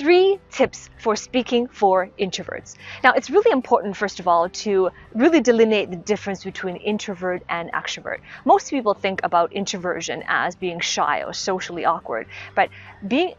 3 tips for speaking for introverts. Now, it's really important, first of all, to really delineate the difference between introvert and extrovert. Most people think about introversion as being shy or socially awkward, but being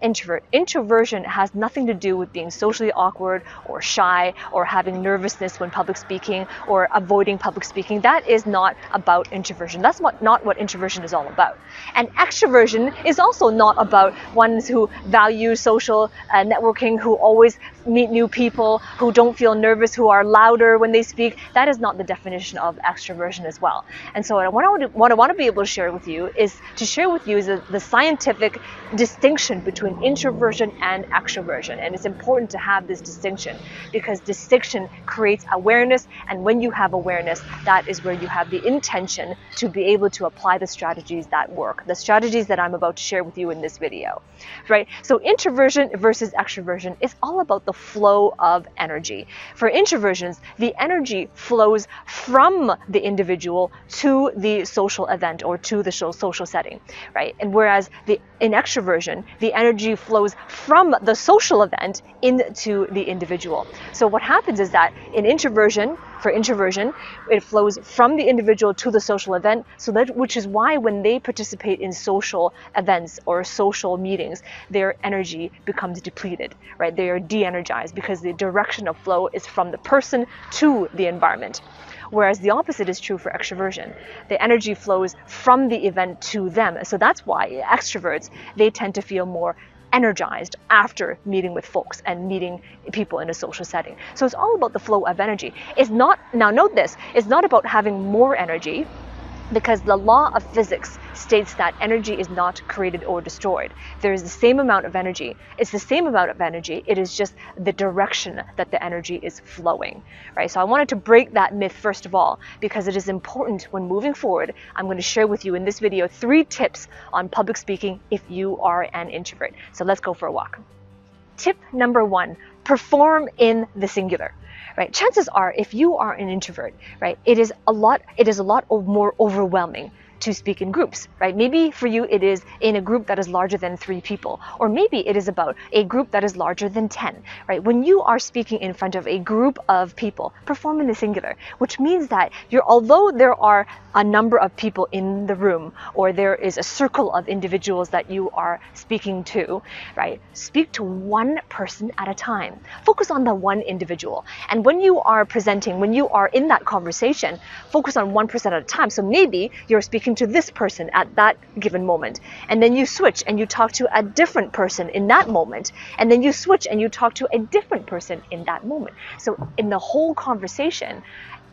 introversion has nothing to do with being socially awkward or shy or having nervousness when public speaking or avoiding public speaking. That is not about introversion. That's not what introversion is all about. And extroversion is also not about ones who value social networking, who always meet new people, who don't feel nervous, who are louder when they speak. That is not the definition of extroversion as well. And so what I want to be able to share with you is the scientific distinction between introversion and extroversion. And it's important to have this distinction because distinction creates awareness, and when you have awareness, that is where you have the intention to be able to apply the strategies that work, the strategies that I'm about to share with you in this video, right? So introversion versus extroversion is all about the flow of energy. For introversions, the energy flows from the individual to the social event or to the social setting, right? And whereas in extroversion, the energy flows from the social event into the individual. So what happens is that for introversion, it flows from the individual to the social event, which is why when they participate in social events or social meetings, their energy becomes depleted, right? They are de-energized because the direction of flow is from the person to the environment. Whereas the opposite is true for extroversion. The energy flows from the event to them. So that's why extroverts, they tend to feel more energized after meeting with folks and meeting people in a social setting. So it's all about the flow of energy. Now note this, it's not about having more energy, because the law of physics states that energy is not created or destroyed. There is the same amount of energy. It's the same amount of energy. It is just the direction that the energy is flowing, right? So I wanted to break that myth first of all, because it is important when moving forward. I'm going to share with you in this video 3 tips on public speaking if you are an introvert. So let's go for a walk. Tip number 1, perform in the singular. Right? Chances are, if you are an introvert, right, it is a lot more overwhelming to speak in groups, right? Maybe for you it is in a group that is larger than 3 people, or maybe it is about a group that is larger than 10, right? When you are speaking in front of a group of people, perform in the singular, which means that although there are a number of people in the room, or there is a circle of individuals that you are speaking to, right? Speak to one person at a time. Focus on the one individual. And when you are presenting, when you are in that conversation, focus on one person at a time. So maybe you're speaking to this person at that given moment, and then you switch and you talk to a different person in that moment, and then you switch and you talk to a different person in that moment. So in the whole conversation,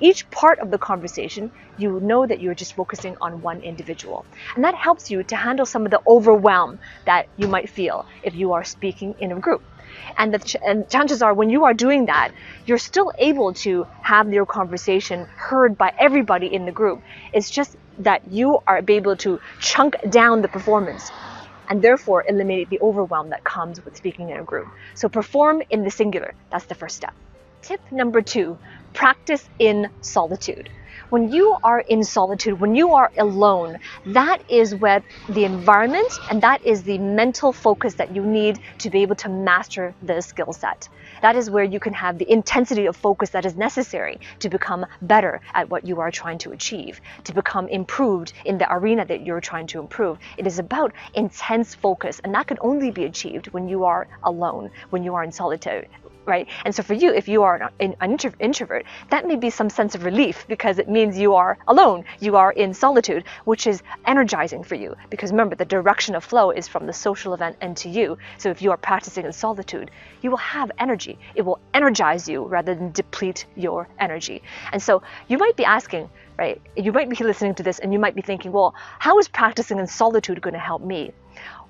each part of the conversation, you know that you're just focusing on one individual. And that helps you to handle some of the overwhelm that you might feel if you are speaking in a group. And chances are, when you are doing that, you're still able to have your conversation heard by everybody in the group. It's just that you are able to chunk down the performance and therefore eliminate the overwhelm that comes with speaking in a group. So perform in the singular. That's the first step. Tip number 2, practice in solitude. When you are in solitude, when you are alone, that is where the environment and that is the mental focus that you need to be able to master the skill set. That is where you can have the intensity of focus that is necessary to become better at what you are trying to achieve, to become improved in the arena that you're trying to improve. It is about intense focus, and that can only be achieved when you are alone, when you are in solitude. Right? And so for you, if you are an introvert, that may be some sense of relief because it means you are alone, you are in solitude, which is energizing for you. Because remember, the direction of flow is from the social event and to you. So if you are practicing in solitude, you will have energy. It will energize you rather than deplete your energy. And so you might be asking, right? You might be listening to this and you might be thinking, well, how is practicing in solitude going to help me?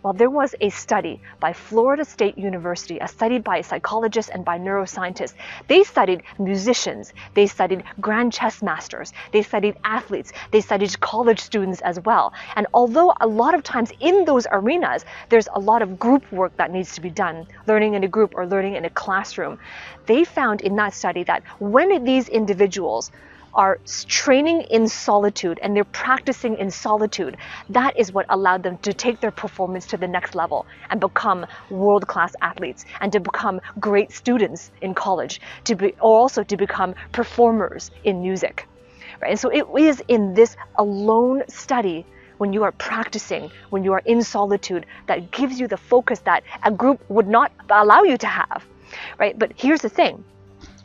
Well, there was a study by Florida State University, a study by psychologists and by neuroscientists. They studied musicians, they studied grand chess masters, they studied athletes, they studied college students as well. And although a lot of times in those arenas, there's a lot of group work that needs to be done, learning in a group or learning in a classroom, they found in that study that when these individuals are training in solitude and they're practicing in solitude, that is what allowed them to take their performance to the next level and become world-class athletes and to become great students in college, or also to become performers in music. Right? And so it is in this alone study, when you are practicing, when you are in solitude, that gives you the focus that a group would not allow you to have, right? But here's the thing.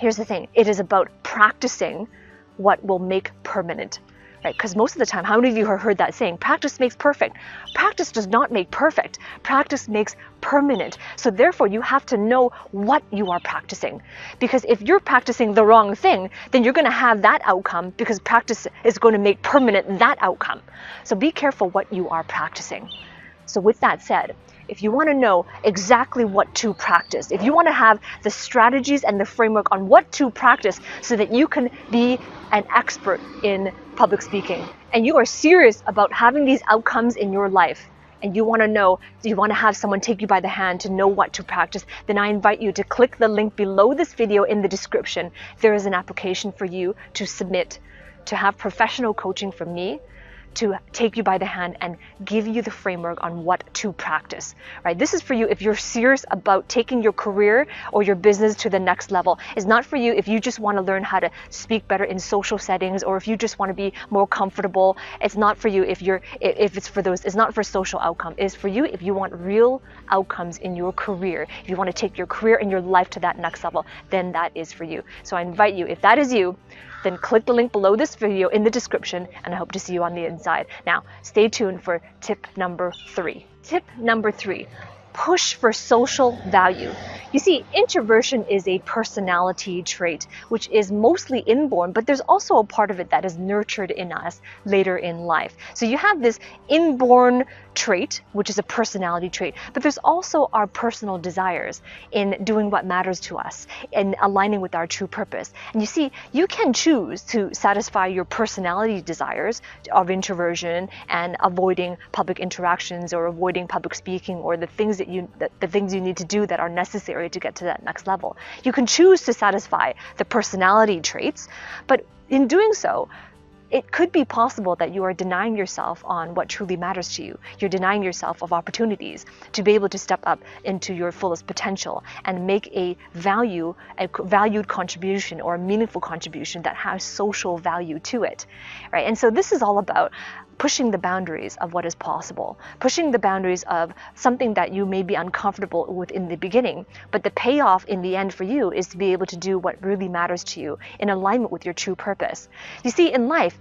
It is about practicing what will make permanent, right? Because most of the time, how many of you have heard that saying, practice makes perfect? Practice does not make perfect. Practice makes permanent. So therefore, you have to know what you are practicing. Because if you're practicing the wrong thing, then you're going to have that outcome, because practice is going to make permanent that outcome. So be careful what you are practicing. So with that said, if you want to know exactly what to practice, if you want to have the strategies and the framework on what to practice so that you can be an expert in public speaking, and you are serious about having these outcomes in your life, and you want to know, you want to have someone take you by the hand to know what to practice, then I invite you to click the link below this video in the description. There is an application for you to submit, to have professional coaching from me, to take you by the hand and give you the framework on what to practice, right? This is for you if you're serious about taking your career or your business to the next level. It's not for you if you just want to learn how to speak better in social settings, or if you just want to be more comfortable. It's not for you if it's for those. It's not for social outcome. It's for you if you want real outcomes in your career. If you want to take your career and your life to that next level, then that is for you. So I invite you, if that is you, then click the link below this video in the description, and I hope to see you on the inside. Now, stay tuned for tip number 3. Tip number 3, push for social value. You see, introversion is a personality trait which is mostly inborn, but there's also a part of it that is nurtured in us later in life. So you have this inborn trait, which is a personality trait, but there's also our personal desires in doing what matters to us and aligning with our true purpose. And you see, you can choose to satisfy your personality desires of introversion and avoiding public interactions or avoiding public speaking or the things that you need to do that are necessary to get to that next level. You can choose to satisfy the personality traits, but in doing so, it could be possible that you are denying yourself on what truly matters to you. You're denying yourself of opportunities to be able to step up into your fullest potential and make a valued contribution or a meaningful contribution that has social value to it, right? And so this is all about pushing the boundaries of what is possible, pushing the boundaries of something that you may be uncomfortable with in the beginning, but the payoff in the end for you is to be able to do what really matters to you in alignment with your true purpose. You see, in life,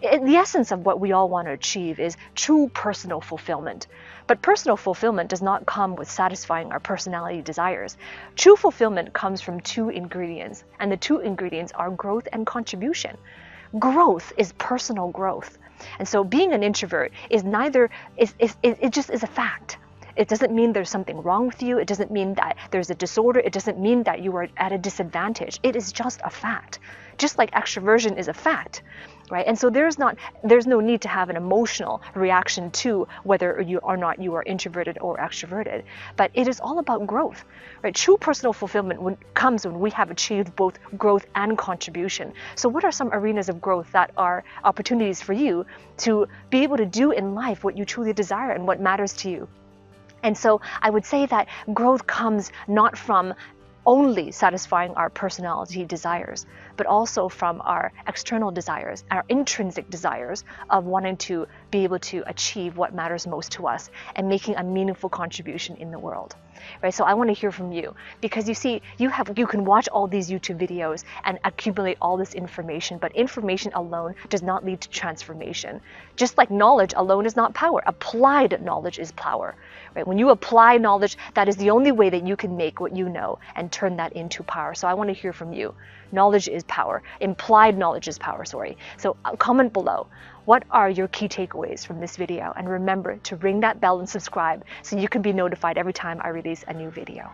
the essence of what we all want to achieve is true personal fulfillment. But personal fulfillment does not come with satisfying our personality desires. True fulfillment comes from 2 ingredients, and the 2 ingredients are growth and contribution. Growth is personal growth. And so being an introvert is it just is a fact. It doesn't mean there's something wrong with you. It doesn't mean that there's a disorder. It doesn't mean that you are at a disadvantage. It is just a fact. Just like extroversion is a fact, right? And so there's no need to have an emotional reaction to whether you are introverted or extroverted. But it is all about growth, right? True personal fulfillment comes when we have achieved both growth and contribution. So what are some arenas of growth that are opportunities for you to be able to do in life what you truly desire and what matters to you? And so I would say that growth comes not from only satisfying our personality desires, but also from our external desires, our intrinsic desires of wanting to be able to achieve what matters most to us and making a meaningful contribution in the world. Right? So I want to hear from you, because you see, you can watch all these YouTube videos and accumulate all this information, but information alone does not lead to transformation. Just like knowledge alone is not power, applied knowledge is power. Right? When you apply knowledge, that is the only way that you can make what you know and turn that into power. So I want to hear from you. Knowledge is power. Implied knowledge is power, sorry. So comment below. What are your key takeaways from this video? And remember to ring that bell and subscribe so you can be notified every time I release a new video.